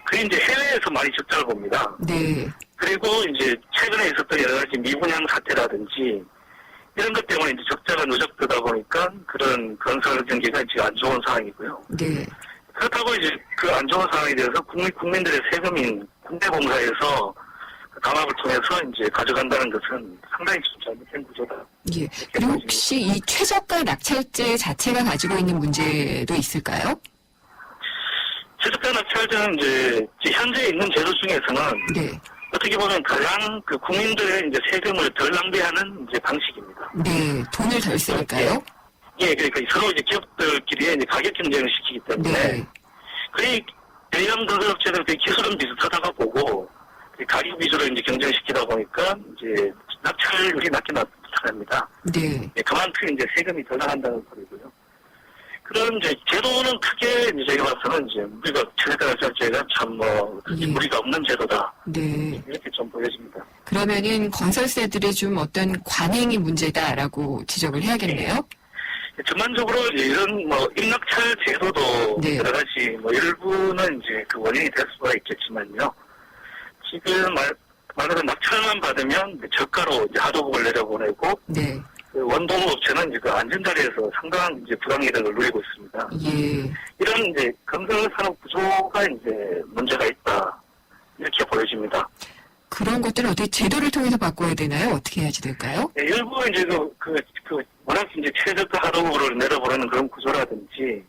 그게 이제 해외에서 많이 적자를 봅니다. 네. 그리고 이제 최근에 있었던 여러 가지 미분양 사태라든지 이런 것 때문에 이제 적자가 누적되다 보니까 그런 건설 경기가 이제 안 좋은 상황이고요. 네. 그렇다고 이제 그 안 좋은 상황에 대해서 국민들의 세금인 군대공사에서 담합을 통해서 이제 가져간다는 것은 상당히 좀 잘못된 구조다. 예. 그리고 혹시 이 최저가 낙찰제 자체가 가지고 있는 문제도 있을까요? 최저가 낙찰제는 이제 현재 있는 제도 중에서는 네. 어떻게 보면 가장 그 국민들의 이제 세금을 덜 낭비하는 이제 방식입니다. 네. 돈을 덜 쓰니까요. 예, 그러니까 서로 이제 기업들끼리 이제 가격 경쟁을 시키기 때문에 네. 그래 대형 건설업체는 그 기술은 비슷하다가 보고 가격 위주로 이제 경쟁시키다 보니까 이제 낙찰률이 낮게 나타납니다. 네. 그만큼 이제 세금이 덜 나간다는 소리고요. 그런 이제 제도는 크게 이제 제가 봐서는 이제 우리가 최저가 낙찰제가 참 예. 무리가 없는 제도다. 네. 이렇게 좀 보여집니다. 그러면은 건설사들의 좀 어떤 관행이 문제다라고 지적을 해야겠네요. 전반적으로 이제 이런 임낙찰 제도도 네. 여러 가지 일부는 이제 그 원인이 될 수가 있겠지만요. 지금 말하는 낙찰만 받으면 저가로 이제 하도급을 내려보내고 네. 그 원동 업체는 이제 그 안전 자리에서 상당한 이제 불황이득을 누리고 있습니다. 예. 이런 이제 건설 산업 구조가 이제 문제가 있다 이렇게 보여집니다. 그런 것들은 어떻게 제도를 통해서 바꿔야 되나요? 어떻게 해야지 될까요? 네, 일부 이제 워낙 이제 최저가 하도급을 내려보내는 그런 구조라든지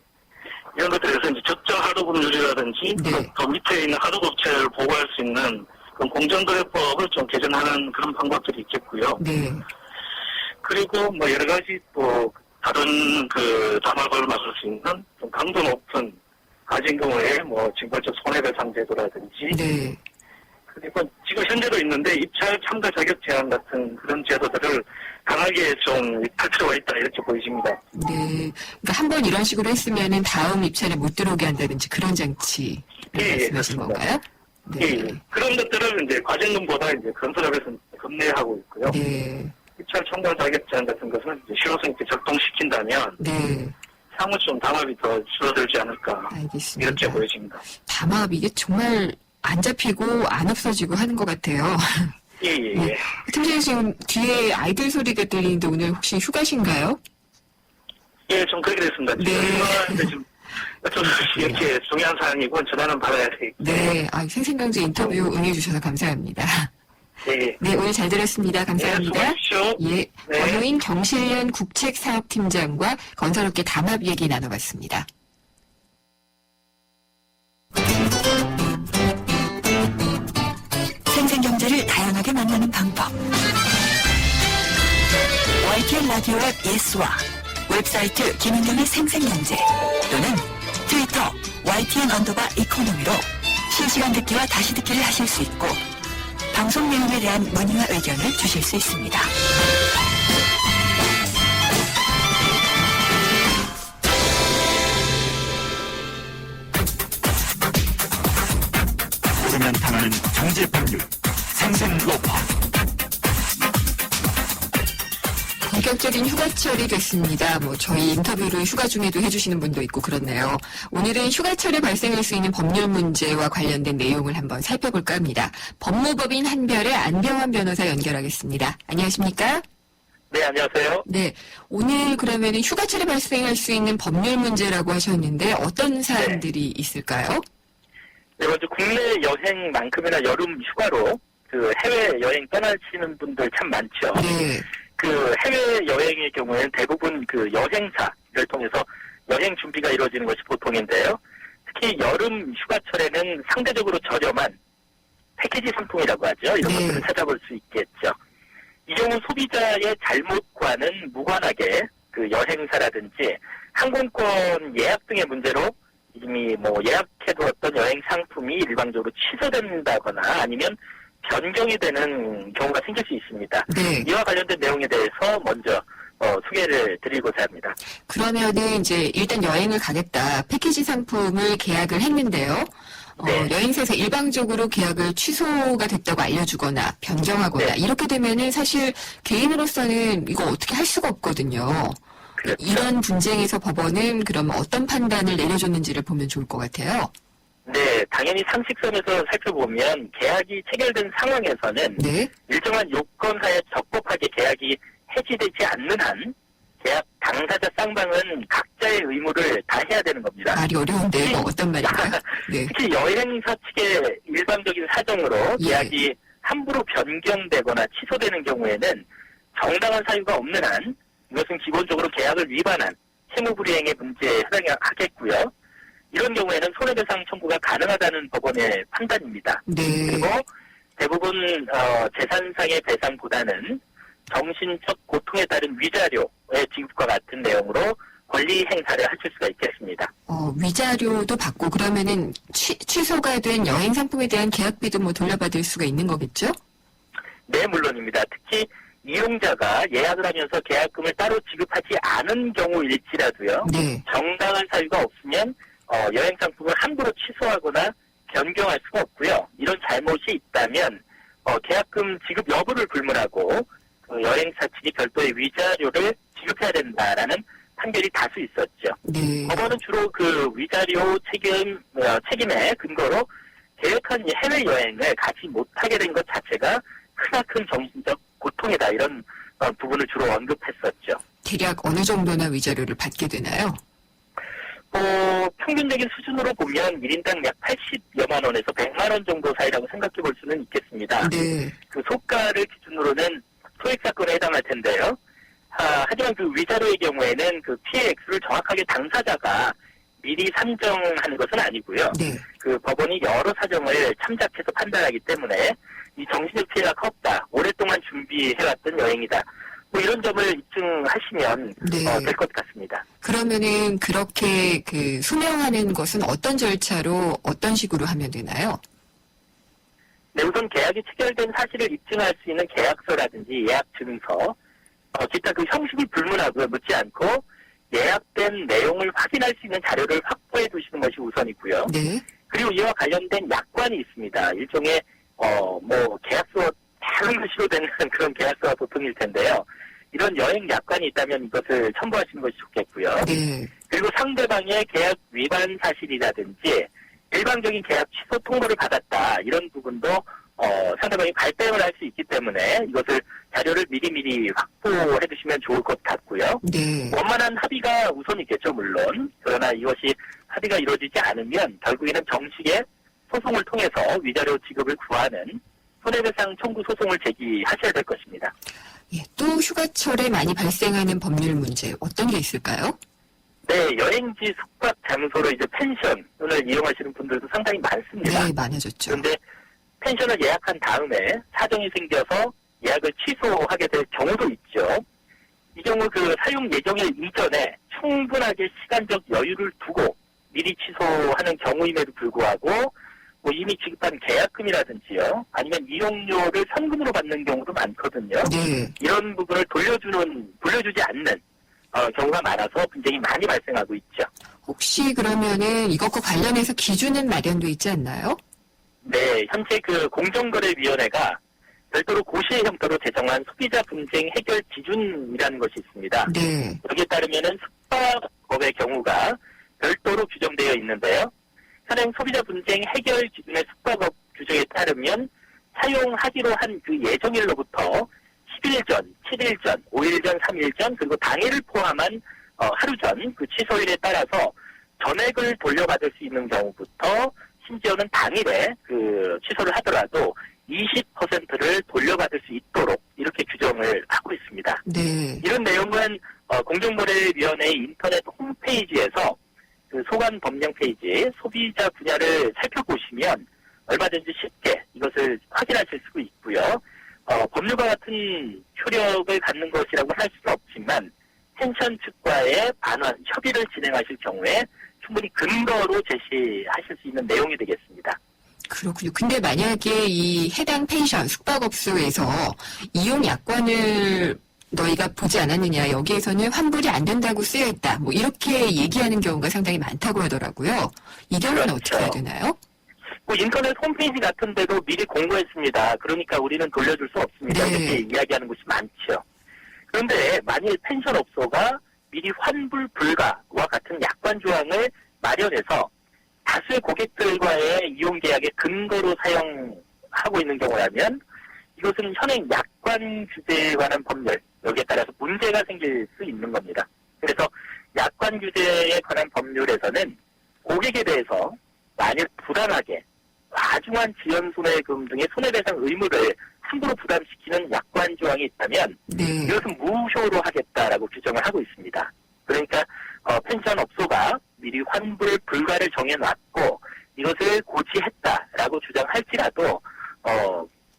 이런 것들에서 이제 적정 하도급 누리라든지 네. 또 밑에 있는 하도급 업체를 보호할 수 있는 그런 공정거래법을 좀 개선하는 그런 방법들이 있겠고요. 네. 그리고 뭐 여러 가지 또 다른 그 담합을 막을 수 있는 좀 강도 높은 가진 경우에 뭐 징벌적 손해배상 제도라든지 네. 그리고 지금 현재도 있는데 입찰 참가 자격 제한 같은 그런 제도들을 강하게 좀 할 필요가 있다 이렇게 보여집니다. 네. 그러니까 한 번 이런 식으로 했으면은 다음 입찰에 못 들어오게 한다든지 그런 장치 말씀하신 그렇습니다. 건가요? 네. 예. 그런 것들을 이제 과징금보다 이제 건설업에서는 겁내하고 있고요. 네. 입찰 참가 자격 제한 같은 것은 이제 실효성 있게 적동시킨다면 네. 향후 좀 담합이 더 줄어들지 않을까 알겠습니다. 이렇게 보여집니다. 담합 이게 정말 안 잡히고 안 없어지고 하는 것 같아요. 예. 네. 팀장님 지금 뒤에 아이들 소리가 들리는데 오늘 혹시 휴가신가요? 예, 좀 그렇게 됐습니다. 네. 지금 어쩔 수 없이 이렇게 중요한 사항이고 전화는 받아야 되겠고. 네. 인터뷰 응해주셔서 감사합니다. 예. 네, 오늘 잘 들었습니다. 감사합니다. 네, 수고하십시오. 예. 네. 권호인 경실련 국책사업팀장과 건설업계 담합 얘기 나눠봤습니다. 생생경제를 다양하게 만나는 방법. YTN 라디오 앱 예스와 웹사이트 김은경의 생생경제 또는 트위터 YTN_이코노미로 실시간 듣기와 다시 듣기를 하실 수 있고 방송 내용에 대한 문의와 의견을 주실 수 있습니다. 모르면 당하는 경제 법률 생생로파. 본격적인 휴가철이 됐습니다. 저희 인터뷰를 휴가 중에도 해주시는 분도 있고 그렇네요. 오늘은 휴가철에 발생할 수 있는 법률 문제와 관련된 내용을 한번 살펴볼까 합니다. 법무법인 한별의 안병환 변호사 연결하겠습니다. 안녕하십니까? 네, 안녕하세요. 네. 오늘 그러면은 휴가철에 발생할 수 있는 법률 문제라고 하셨는데 어떤 사안들이 있을까요? 네, 먼저 국내 여행만큼이나 여름 휴가로 그 해외 여행 떠나시는 분들 참 많죠. 네. 그 해외 여행의 경우에는 대부분 그 여행사를 통해서 여행 준비가 이루어지는 것이 보통인데요. 특히 여름 휴가철에는 상대적으로 저렴한 패키지 상품이라고 하죠. 이런 네. 것들을 찾아볼 수 있겠죠. 이 경우 소비자의 잘못과는 무관하게 그 여행사라든지 항공권 예약 등의 문제로 이미 뭐 예약해두었던 여행 상품이 일방적으로 취소된다거나 아니면 변경이 되는 경우가 생길 수 있습니다. 네. 이와 관련된 내용에 대해서 먼저 소개를 드리고자 합니다. 그러면은 이제 일단 여행을 가겠다. 패키지 상품을 계약을 했는데요. 네. 여행사에서 일방적으로 계약을 취소가 됐다고 알려주거나 변경하거나 네. 이렇게 되면은 사실 개인으로서는 이거 어떻게 할 수가 없거든요. 그렇죠. 이런 분쟁에서 법원은 그럼 어떤 판단을 내려줬는지를 보면 좋을 것 같아요. 네, 당연히 상식선에서 살펴보면 계약이 체결된 상황에서는 네. 일정한 요건하에 적법하게 계약이 해지되지 않는 한 계약 당사자 쌍방은 각자의 의무를 다해야 되는 겁니다. 말이 어려운데 뭐 어떤 말인가요? 네. 특히 여행사 측의 일방적인 사정으로 예. 계약이 함부로 변경되거나 취소되는 경우에는 정당한 사유가 없는 한 이것은 기본적으로 계약을 위반한 채무불이행의 문제에 해당하겠고요. 이런 경우에는 손해배상 청구가 가능하다는 법원의 판단입니다. 네. 그리고 대부분 재산상의 배상보다는 정신적 고통에 따른 위자료의 지급과 같은 내용으로 권리 행사를 하실 수가 있겠습니다. 위자료도 받고 그러면은 취소가 된 여행 상품에 대한 계약비도 뭐 돌려받을 수가 있는 거겠죠? 네, 물론입니다. 특히 이용자가 예약을 하면서 계약금을 따로 지급하지 않은 경우일지라도요. 네. 정당한 사유가 없으면 여행 상품을 함부로 취소하거나 변경할 수가 없고요. 이런 잘못이 있다면 계약금 지급 여부를 불문하고 그 여행사 측이 별도의 위자료를 지급해야 된다라는 판결이 다수 있었죠. 네. 법원은 주로 그 위자료 책임의 근거로 계획한 해외 여행을 가지 못하게 된 것 자체가 크나큰 정신적 고통이다 이런 부분을 주로 언급했었죠. 대략 어느 정도나 위자료를 받게 되나요? 평균적인 수준으로 보면 1인당 약 80여만 원에서 100만 원 정도 사이라고 생각해 볼 수는 있겠습니다. 네. 그 소가를 기준으로는 소액 사건에 해당할 텐데요. 하지만 그 위자료의 경우에는 그 피해 액수를 정확하게 당사자가 미리 산정하는 것은 아니고요. 네. 그 법원이 여러 사정을 참작해서 판단하기 때문에 이 정신적 피해가 컸다. 오랫동안 준비해왔던 여행이다. 뭐 이런 점을 입증하시면 네. 될 것 같습니다. 그러면은 그렇게 그 소명하는 것은 어떤 절차로 어떤 식으로 하면 되나요? 네, 우선 계약이 체결된 사실을 입증할 수 있는 계약서라든지 예약 증서, 기타 그 형식을 불문하고 묻지 않고 예약된 내용을 확인할 수 있는 자료를 확보해 두시는 것이 우선이고요. 네. 그리고 이와 관련된 약관이 있습니다. 일종의 계약서 다른 글씨로 된 그런 계약서가 보통일 텐데요. 이런 여행 약관이 있다면 이것을 첨부하시는 것이 좋겠고요. 네. 그리고 상대방의 계약 위반 사실이라든지 일방적인 계약 취소 통보를 받았다 이런 부분도 상대방이 발뺌을 할 수 있기 때문에 이것을 자료를 미리미리 확보해 두시면 좋을 것 같고요. 네. 원만한 합의가 우선이겠죠, 물론. 그러나 이것이 합의가 이루어지지 않으면 결국에는 정식의 소송을 통해서 위자료 지급을 구하는 손해배상 청구 소송을 제기하셔야 될 것입니다. 예, 또 휴가철에 많이 발생하는 법률 문제 어떤 게 있을까요? 네, 여행지 숙박 장소로 이제 펜션을 이용하시는 분들도 상당히 많습니다. 네, 많아졌죠. 그런데 펜션을 예약한 다음에 사정이 생겨서 예약을 취소하게 될 경우도 있죠. 이 경우 그 사용 예정일 이전에 충분하게 시간적 여유를 두고 미리 취소하는 경우임에도 불구하고 뭐 이미 지급한 계약금이라든지요. 아니면 이용료를 현금으로 받는 경우도 많거든요. 네. 이런 부분을 돌려주지 않는 경우가 많아서 분쟁이 많이 발생하고 있죠. 혹시 그러면은 이것과 관련해서 기준은 마련돼 있지 않나요? 네, 현재 그 공정거래위원회가 별도로 고시의 형태로 제정한 소비자 분쟁 해결 기준이라는 것이 있습니다. 네. 여기에 따르면은 숙박업의 경우가 별도로 규정되어 있는데요. 현행 소비자 분쟁 해결 기준의 숙박업 규정에 따르면 사용하기로 한 그 예정일로부터 10일 전, 7일 전, 5일 전, 3일 전, 그리고 당일을 포함한 하루 전 그 취소일에 따라서 전액을 돌려받을 수 있는 경우부터 심지어는 당일에 그 취소를 하더라도 20%를 돌려받을 수 있도록 이렇게 규정을 하고 있습니다. 네. 이런 내용은 공정거래위원회의 인터넷 홈페이지에서 그 소관 법령 페이지 소비자 분야를 살펴보시면 얼마든지 쉽게 이것을 확인하실 수 있고요. 법률과 같은 효력을 갖는 것이라고 할 수는 없지만 펜션 측과의 반환, 협의를 진행하실 경우에 충분히 근거로 제시하실 수 있는 내용이 되겠습니다. 그렇군요. 근데 만약에 이 해당 펜션, 숙박업소에서 이용 약관을 너희가 보지 않았느냐, 여기에서는 환불이 안 된다고 쓰여있다, 뭐 이렇게 얘기하는 경우가 상당히 많다고 하더라고요. 이 경우는 그렇죠. 어떻게 해야 되나요? 뭐 인터넷 홈페이지 같은 데도 미리 공고했습니다. 그러니까 우리는 돌려줄 수 없습니다. 네. 이렇게 이야기하는 곳이 많죠. 그런데 만일 펜션업소가 미리 환불 불가와 같은 약관 조항을 마련해서 다수의 고객들과의 이용 계약의 근거로 사용하고 있는 경우라면 이것은 현행 약관 규제에 관한 법률, 여기에 따라서 문제가 생길 수 있는 겁니다. 그래서 약관 규제에 관한 법률에서는 고객에 대해서 만일 부당하게 과중한 지연 손해금 등의 손해배상 의무를 함부로 부담시키는 약관 조항이 있다면 네. 이것은 무효로 하겠다라고 규정을 하고 있습니다. 그러니까 펜션 업소가 미리 환불 불가를 정해놨고 이것을 고지했다라고 주장할지라도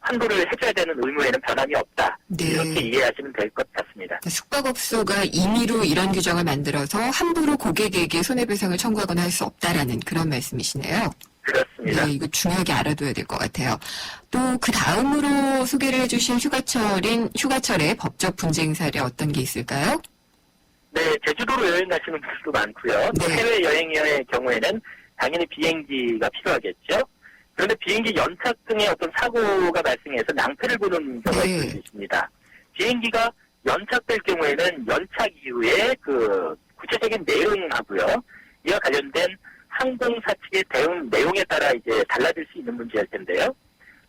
환불을 해줘야 되는 의무에는 변함이 없다. 네. 이렇게 이해하시면 될 것 같습니다. 숙박업소가 임의로 이런 규정을 만들어서 함부로 고객에게 손해배상을 청구하거나 할 수 없다라는 그런 말씀이시네요. 그렇습니다. 네, 이거 중요하게 알아둬야 될 것 같아요. 또 그 다음으로 소개를 해주신 휴가철의 법적 분쟁 사례 어떤 게 있을까요? 네, 제주도로 여행 가시는 분들도 많고요. 또 네. 해외여행의 경우에는 당연히 비행기가 필요하겠죠. 그런데 비행기 연착 등의 어떤 사고가 발생해서 낭패를 보는 경우가 네. 있습니다. 비행기가 연착될 경우에는 연착 이후에 그 구체적인 내용하고요. 이와 관련된 항공사 측의 대응 내용에 따라 이제 달라질 수 있는 문제일 텐데요.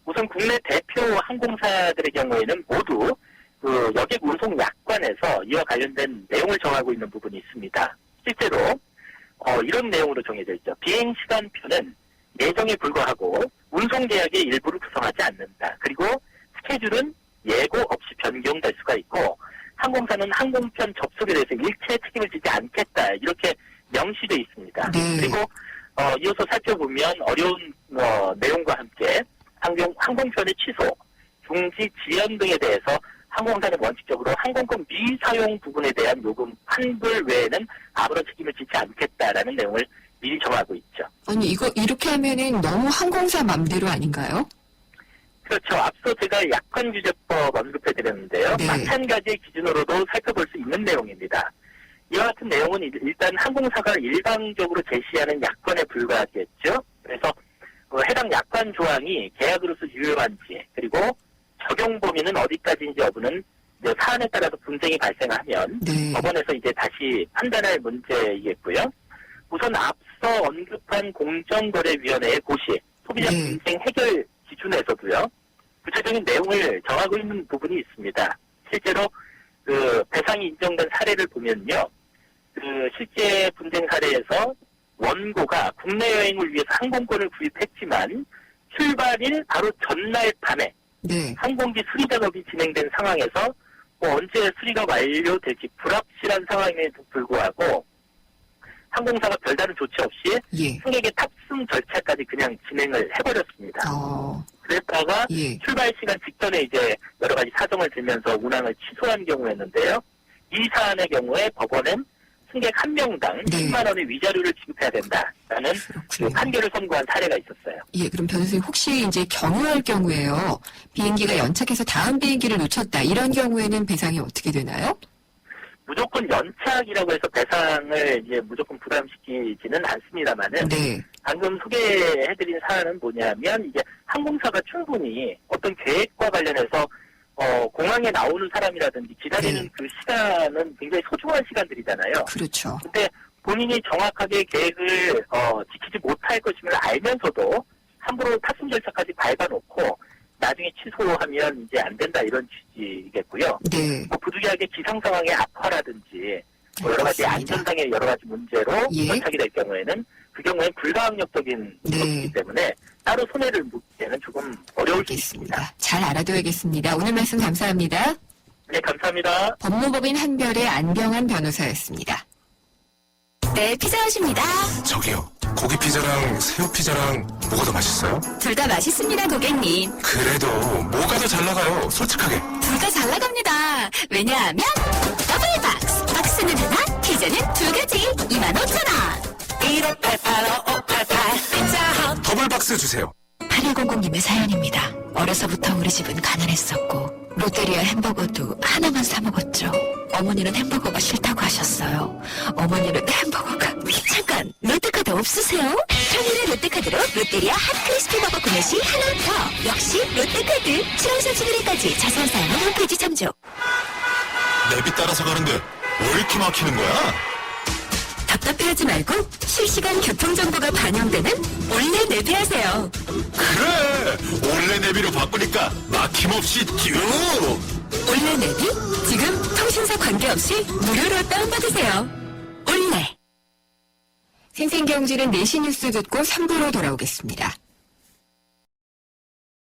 우선 국내 대표 항공사들의 경우에는 모두 그 여객 운송 약관에서 이와 관련된 내용을 정하고 있는 부분이 있습니다. 실제로 이런 내용으로 정해져 있죠. 비행 시간표는 예정에 불과하고 운송 계약의 일부를 구성하지 않는다. 그리고 스케줄은 예고 없이 변경될 수가 있고 항공사는 항공편 접속에 대해서 일체 책임을 지지 않겠다. 이렇게 명시되어 있습니다. 네. 그리고 이어서 살펴보면 어려운 내용과 함께 항공편의 취소, 중지 지연 등에 대해서 항공사는 원칙적으로 항공권 미사용 부분에 대한 요금 환불 외에는 아무런 책임을 지지 않겠다라는 내용을 미리 정하고 있죠. 아니, 이거 이렇게 하면은 너무 항공사 맘대로 아닌가요? 그렇죠. 앞서 제가 약관규제법 언급해드렸는데요. 네. 마찬가지의 기준으로도 살펴볼 수 있는 내용입니다. 이와 같은 내용은 일단 항공사가 일방적으로 제시하는 약관에 불과하겠죠. 그래서 해당 약관 조항이 계약으로서 유효한지 그리고 적용 범위는 어디까지인지 여부는 이제 사안에 따라서 분쟁이 발생하면 네. 법원에서 이제 다시 판단할 문제이겠고요. 우선 앞서 언급한 공정거래위원회의 고시, 소비자 네. 분쟁 해결 기준에서도요. 구체적인 내용을 정하고 있는 부분이 있습니다. 실제로 그 배상이 인정된 사례를 보면요. 그 실제 분쟁 사례에서 원고가 국내 여행을 위해서 항공권을 구입했지만 출발일 바로 전날 밤에 네. 항공기 수리 작업이 진행된 상황에서 언제 수리가 완료될지 불확실한 상황에도 불구하고 항공사가 별다른 조치 없이 예. 승객의 탑승 절차까지 그냥 진행을 해버렸습니다. 그랬다가 예. 출발 시간 직전에 이제 여러 가지 사정을 들면서 운항을 취소한 경우였는데요. 이 사안의 경우에 법원은 승객 한 명당 네. 10만 원의 위자료를 지급해야 된다라는 그 판결을 선고한 사례가 있었어요. 예, 그럼 변호사님 혹시 이제 경유할 경우에요. 비행기가 연착해서 다음 비행기를 놓쳤다. 이런 경우에는 배상이 어떻게 되나요? 무조건 연착이라고 해서 배상을 이제 무조건 부담시키지는 않습니다만은 네. 방금 소개해드린 사안은 뭐냐면 이제 항공사가 충분히 어떤 계획과 관련해서 공항에 나오는 사람이라든지 기다리는 네. 그 시간은 굉장히 소중한 시간들이잖아요. 그렇죠. 근데 본인이 정확하게 계획을 지키지 못할 것임을 알면서도 함부로 탑승 절차까지 밟아놓고 나중에 취소하면 이제 안 된다 이런 취지이겠고요. 네. 뭐 부득이하게 기상 상황의 악화라든지 뭐 여러 가지 알겠습니다. 안전상의 여러 가지 문제로 예. 연착이 될 경우에는 그 경우엔 불가항력적인 네. 것이기 때문에 따로 손해를 묻기에는 조금 어려울 수 있습니다. 알겠습니다. 잘 알아둬야겠습니다. 오늘 말씀 감사합니다. 네, 감사합니다. 법무법인 한별의 안병환 변호사였습니다. 네, 피자 하십니다. 저기요, 고기 피자랑 새우 피자랑 뭐가 더 맛있어요? 둘 다 맛있습니다, 고객님. 그래도 뭐가 더 잘 나가요? 솔직하게. 둘 다 잘 나갑니다. 왜냐하면 더블 박스. 박스는 하나, 피자는 두 가지. 25,000원. 1588-5588 피자헛. 더블 박스 주세요. 8100님의 사연입니다. 어려서부터 우리 집은 가난했었고 롯데리아 햄버거도 하나만 사 먹었죠. 어머니는 햄버거가 싫다고 하셨어요. 어머니는 햄버거가 잠깐 롯데카드 없으세요? 평일에 롯데카드로 롯데리아 핫 크리스피 버거 구매 시 하나 더. 역시 롯데카드 7월 31일까지 자세한 사항은 홈페이지 참조. 내비 따라서 가는데 왜 이렇게 막히는 거야? 답답해하지 말고 실시간 교통정보가 반영되는 올레 내비하세요. 그래! 올레 내비로 바꾸니까 막힘없이 쭉! 올레 내비? 지금 통신사 관계없이 무료로 다운받으세요. 올레. 생생경제는 4시 뉴스 듣고 3부로 돌아오겠습니다.